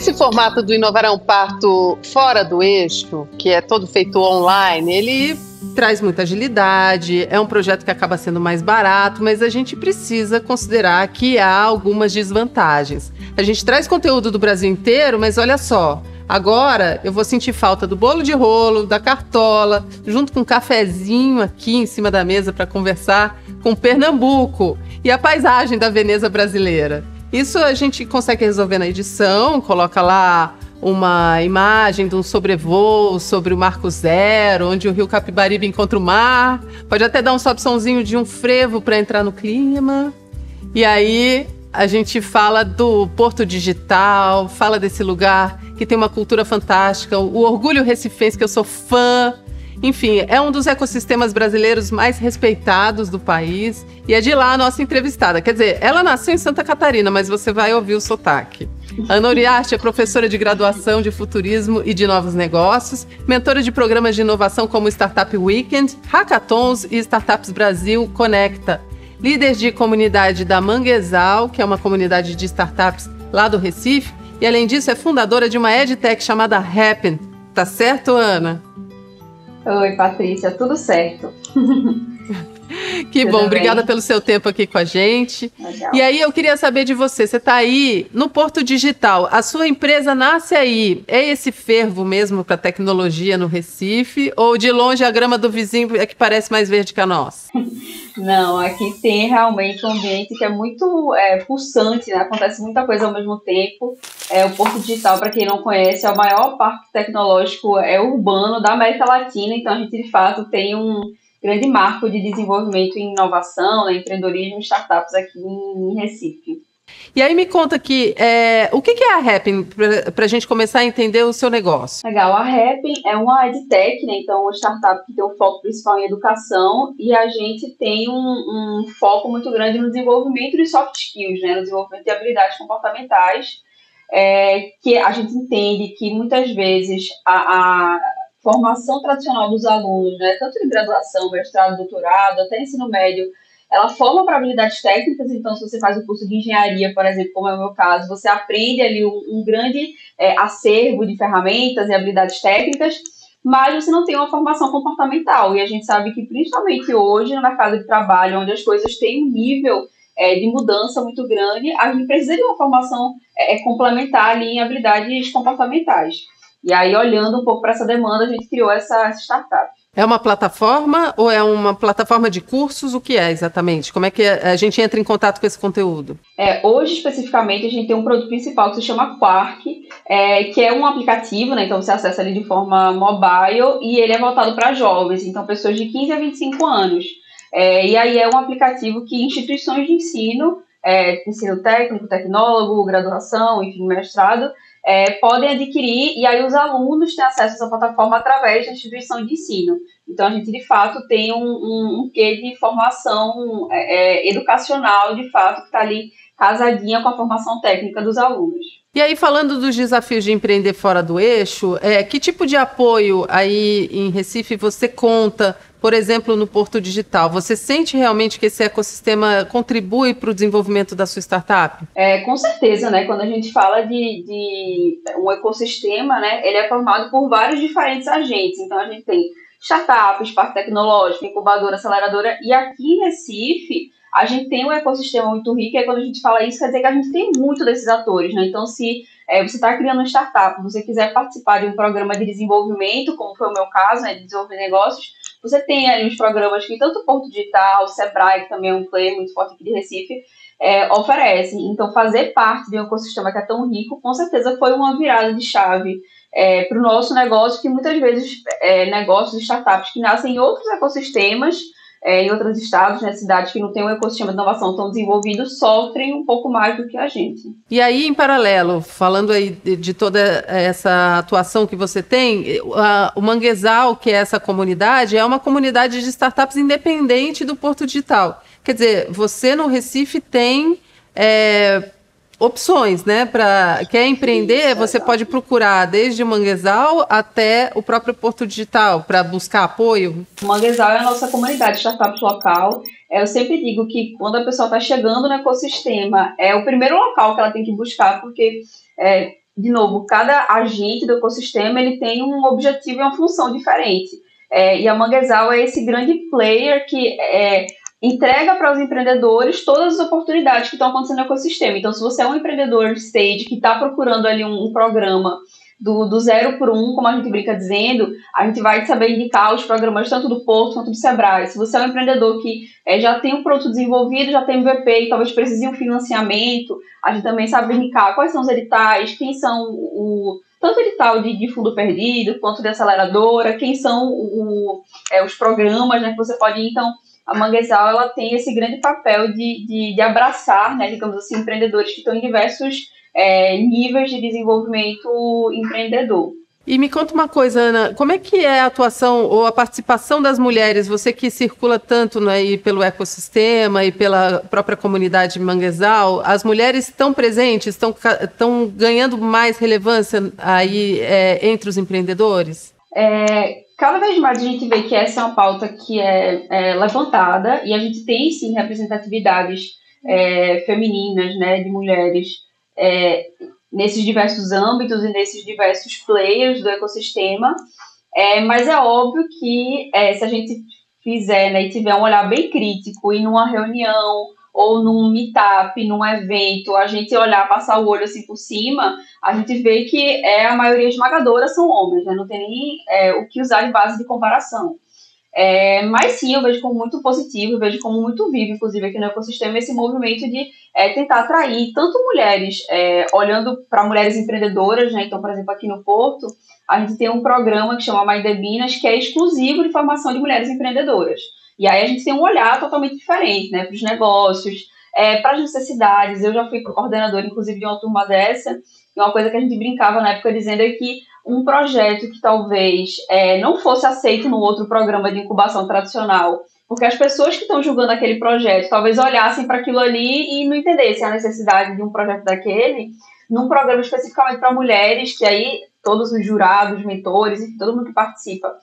Esse formato do Inovar é um Parto fora do eixo, que é todo feito online, ele traz muita agilidade, é um projeto que acaba sendo mais barato, mas a gente precisa considerar que há algumas desvantagens. A gente traz conteúdo do Brasil inteiro, mas olha só, agora eu vou sentir falta do bolo de rolo, da cartola, junto com um cafezinho aqui em cima da mesa para conversar com Pernambuco e a paisagem da Veneza brasileira. Isso a gente consegue resolver na edição, coloca lá uma imagem de um sobrevoo sobre o Marco Zero, onde o rio Capibaribe encontra o mar. Pode até dar um sobe-somzinho de um frevo para entrar no clima. E aí a gente fala do Porto Digital, fala desse lugar que tem uma cultura fantástica, o orgulho recifense, que eu sou fã. Enfim, é um dos ecossistemas brasileiros mais respeitados do país e é de lá a nossa entrevistada. Quer dizer, ela nasceu em Santa Catarina, mas você vai ouvir o sotaque. Ana Uriarte é professora de graduação de futurismo e de novos negócios, mentora de programas de inovação como Startup Weekend, Hackathons e Startups Brasil Conecta. Líder de comunidade da Manguezal, que é uma comunidade de startups lá do Recife, e além disso é fundadora de uma edtech chamada Happen. Tá certo, Ana? Oi, Patrícia, tudo certo. Que bom, obrigada pelo seu tempo aqui com a gente. Legal. E aí eu queria saber de você está aí no Porto Digital, a sua empresa nasce aí, é esse fervo mesmo para tecnologia no Recife, ou de longe a grama do vizinho é que parece mais verde que a nossa? Não, aqui tem realmente um ambiente que é muito pulsante, né? Acontece muita coisa ao mesmo tempo. O Porto Digital, para quem não conhece, é o maior parque tecnológico urbano da América Latina, então a gente de fato tem um grande marco de desenvolvimento em inovação, né, empreendedorismo e startups aqui em Recife. E aí me conta aqui, o que é a Happen, para a gente começar a entender o seu negócio? Legal, a Happen é uma edtech, né, então uma startup que tem um foco principal em educação e a gente tem um foco muito grande no desenvolvimento de soft skills, né, no desenvolvimento de habilidades comportamentais, que a gente entende que muitas vezes a formação tradicional dos alunos, né, tanto de graduação, mestrado, doutorado, até ensino médio, ela forma para habilidades técnicas, então se você faz um curso de engenharia, por exemplo, como é o meu caso, você aprende ali um grande acervo de ferramentas e habilidades técnicas, mas você não tem uma formação comportamental, e a gente sabe que principalmente hoje no mercado de trabalho, onde as coisas têm um nível de mudança muito grande, a gente precisa de uma formação complementar ali em habilidades comportamentais. E aí, olhando um pouco para essa demanda, a gente criou essa startup. É uma plataforma ou é uma plataforma de cursos? O que é exatamente? Como é que a gente entra em contato com esse conteúdo? Hoje, especificamente, a gente tem um produto principal que se chama Quark, que é um aplicativo, né? Então você acessa ele de forma mobile e ele é voltado para jovens, então pessoas de 15 a 25 anos. E aí é um aplicativo que instituições de ensino técnico, tecnólogo, graduação, enfim, mestrado, podem adquirir, e aí os alunos têm acesso a essa plataforma através da instituição de ensino. Então, a gente, de fato, tem um quê de formação educacional, de fato, que está ali casadinha com a formação técnica dos alunos. E aí, falando dos desafios de empreender fora do eixo, que tipo de apoio aí em Recife você conta, por exemplo, no Porto Digital? Você sente realmente que esse ecossistema contribui para o desenvolvimento da sua startup? Com certeza, né? Quando a gente fala de um ecossistema, né, ele é formado por vários diferentes agentes. Então, a gente tem startups, parque tecnológico, incubadora, aceleradora, e aqui em Recife a gente tem um ecossistema muito rico, e quando a gente fala isso, quer dizer que a gente tem muito desses atores, né? Então, se você está criando uma startup, você quiser participar de um programa de desenvolvimento, como foi o meu caso, né, de desenvolver negócios, você tem ali os programas que tanto o Porto Digital, o Sebrae, que também é um player muito forte aqui de Recife, oferece. Então, fazer parte de um ecossistema que é tão rico, com certeza foi uma virada de chave para o nosso negócio, que muitas vezes negócios e startups que nascem em outros ecossistemas, em outros estados, né, cidades que não têm um ecossistema de inovação tão desenvolvido, sofrem um pouco mais do que a gente. E aí, em paralelo, falando aí de toda essa atuação que você tem, o Manguezal, que é essa comunidade, é uma comunidade de startups independente do Porto Digital. Quer dizer, você no Recife tem opções, né? Quer empreender, você pode procurar desde o Manguezal até o próprio Porto Digital para buscar apoio. O Manguezal é a nossa comunidade de startups local. Eu sempre digo que quando a pessoa está chegando no ecossistema, é o primeiro local que ela tem que buscar, porque de novo, cada agente do ecossistema ele tem um objetivo e uma função diferente. E a Manguezal é esse grande player que entrega para os empreendedores todas as oportunidades que estão acontecendo no ecossistema. Então, se você é um empreendedor stage que está procurando ali um programa do 0 por 1, como a gente brinca dizendo, a gente vai saber indicar os programas tanto do Porto quanto do Sebrae. Se você é um empreendedor que já tem um produto desenvolvido, já tem MVP e talvez precise de um financiamento, a gente também sabe indicar quais são os editais, quem são tanto edital de fundo perdido quanto de aceleradora, quem são os programas, né, que você pode ir. Então, a Manguezal ela tem esse grande papel de abraçar, né, digamos assim, empreendedores que estão em diversos níveis de desenvolvimento empreendedor. E me conta uma coisa, Ana, como é que é a atuação ou a participação das mulheres? Você que circula tanto, né, pelo ecossistema e pela própria comunidade Manguezal, as mulheres estão presentes, estão ganhando mais relevância aí entre os empreendedores? Cada vez mais a gente vê que essa é uma pauta que é levantada e a gente tem, sim, representatividades femininas, né, de mulheres nesses diversos âmbitos e nesses diversos players do ecossistema, mas é óbvio que se a gente fizer, né, e tiver um olhar bem crítico e numa reunião ou num meetup, num evento, a gente olhar, passar o olho assim por cima, a gente vê que a maioria esmagadora são homens, né? Não tem nem o que usar de base de comparação. Mas sim, eu vejo como muito positivo, eu vejo como muito vivo, inclusive aqui no ecossistema, esse movimento de tentar atrair tanto mulheres, olhando para mulheres empreendedoras, né? Então, por exemplo, aqui no Porto, a gente tem um programa que chama Mãe de Minas, que é exclusivo de formação de mulheres empreendedoras. E aí a gente tem um olhar totalmente diferente, né, para os negócios, para as necessidades. Eu já fui coordenadora, inclusive, de uma turma dessa, e uma coisa que a gente brincava na época dizendo é que um projeto que talvez não fosse aceito no outro programa de incubação tradicional, porque as pessoas que estão julgando aquele projeto talvez olhassem para aquilo ali e não entendessem a necessidade de um projeto daquele, num programa especificamente para mulheres, que aí todos os jurados, mentores, enfim, todo mundo que participa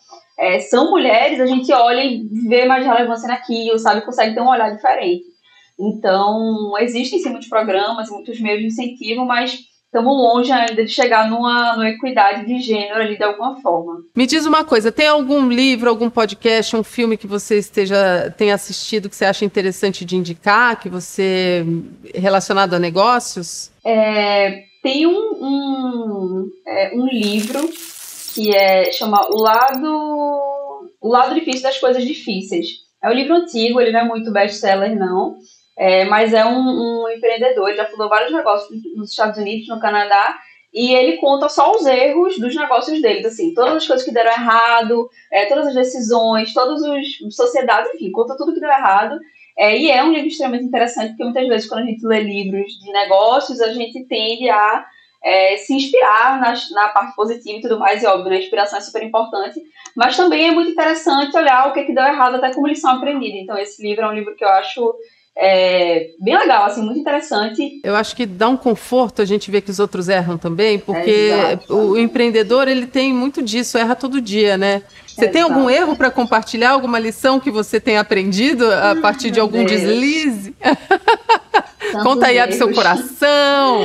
são mulheres, a gente olha e vê mais relevância naquilo, sabe? Consegue ter um olhar diferente. Então, existem sim muitos programas, muitos meios de incentivo, mas estamos longe ainda de chegar numa equidade de gênero ali de alguma forma. Me diz uma coisa, tem algum livro, algum podcast, um filme que você tenha assistido que você acha interessante de indicar, que você relacionado a negócios? Tem um livro que chama O Lado Difícil das Coisas Difíceis. É um livro antigo, ele não é muito best-seller, não, mas é um empreendedor, ele já fundou vários negócios nos Estados Unidos, no Canadá, e ele conta só os erros dos negócios deles, assim, todas as coisas que deram errado, todas as decisões, todas as sociedades, enfim, conta tudo que deu errado. E é um livro extremamente interessante, porque muitas vezes quando a gente lê livros de negócios, a gente tende a se inspirar na parte positiva e tudo mais, e óbvio, né, a inspiração é super importante, mas também é muito interessante olhar o que deu errado até como lição aprendida. Então esse livro é um livro que eu acho bem legal, assim, muito interessante. Eu acho que dá um conforto a gente ver que os outros erram também, porque o empreendedor, ele tem muito disso, erra todo dia, né? Você tem algum erro para compartilhar, alguma lição que você tenha aprendido a partir de algum deslize? Conta aí do seu coração.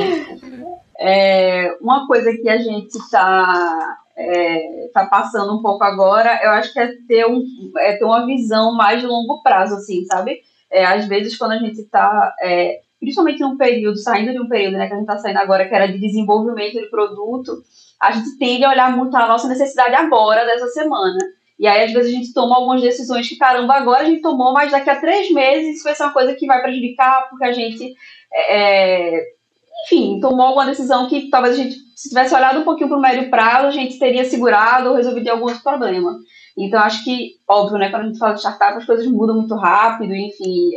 Uma coisa que a gente está passando um pouco agora, eu acho que é ter uma visão mais de longo prazo, assim, sabe? Às vezes, quando a gente está, principalmente num período, saindo de um período, né, que a gente está saindo agora, que era de desenvolvimento de produto, a gente tende a olhar muito a nossa necessidade agora, dessa semana. E aí, às vezes, a gente toma algumas decisões que, caramba, agora a gente tomou, mas daqui a 3 meses isso vai ser uma coisa que vai prejudicar, porque a gente, enfim, tomou alguma decisão que talvez a gente, se tivesse olhado um pouquinho para o médio prazo, a gente teria segurado ou resolvido algum outro problema. Então, acho que, óbvio, né, quando a gente fala de startup, as coisas mudam muito rápido, enfim,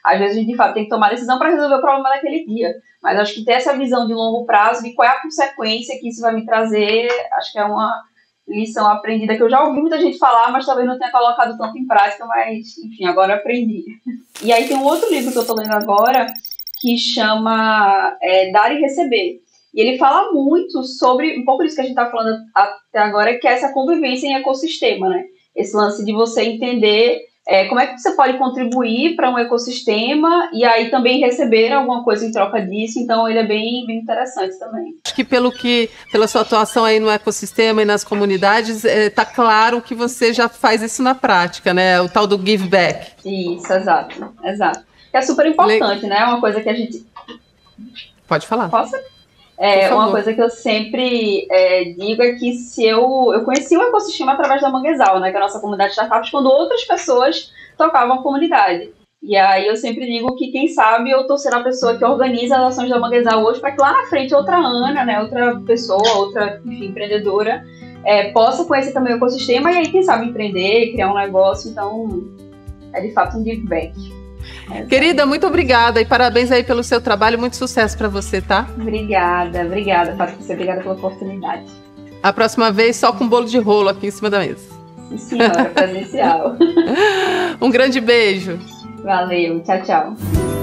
às vezes a gente, de fato, tem que tomar decisão para resolver o problema daquele dia. Mas acho que ter essa visão de longo prazo, de qual é a consequência que isso vai me trazer, acho que é uma lição aprendida que eu já ouvi muita gente falar, mas talvez não tenha colocado tanto em prática, mas, enfim, agora eu aprendi. E aí tem um outro livro que eu estou lendo agora, que chama Dar e Receber. E ele fala muito sobre, um pouco disso que a gente está falando até agora, que é essa convivência em ecossistema, né? Esse lance de você entender como é que você pode contribuir para um ecossistema e aí também receber alguma coisa em troca disso. Então, ele é bem, bem interessante também. Acho que pela sua atuação aí no ecossistema e nas comunidades, tá claro que você já faz isso na prática, né? O tal do give back. Isso, exato. É super importante, né? É uma coisa que a gente... Pode falar. Posso? Uma coisa que eu sempre digo é que se eu conheci o ecossistema através da Manguezal, né, que é a nossa comunidade de startups, quando outras pessoas tocavam a comunidade. E aí eu sempre digo que, quem sabe, eu tô sendo a pessoa que organiza as ações da Manguezal hoje para que lá na frente outra Ana, né, outra pessoa, outra, enfim, empreendedora, possa conhecer também o ecossistema e aí, quem sabe, empreender, criar um negócio. Então, é de fato um give back. Querida, muito obrigada e parabéns aí pelo seu trabalho, muito sucesso para você, tá? Obrigada, Patrícia, obrigada pela oportunidade. A próxima vez só com bolo de rolo aqui em cima da mesa. Sim, senhora, presencial. Um grande beijo. Valeu, tchau, tchau.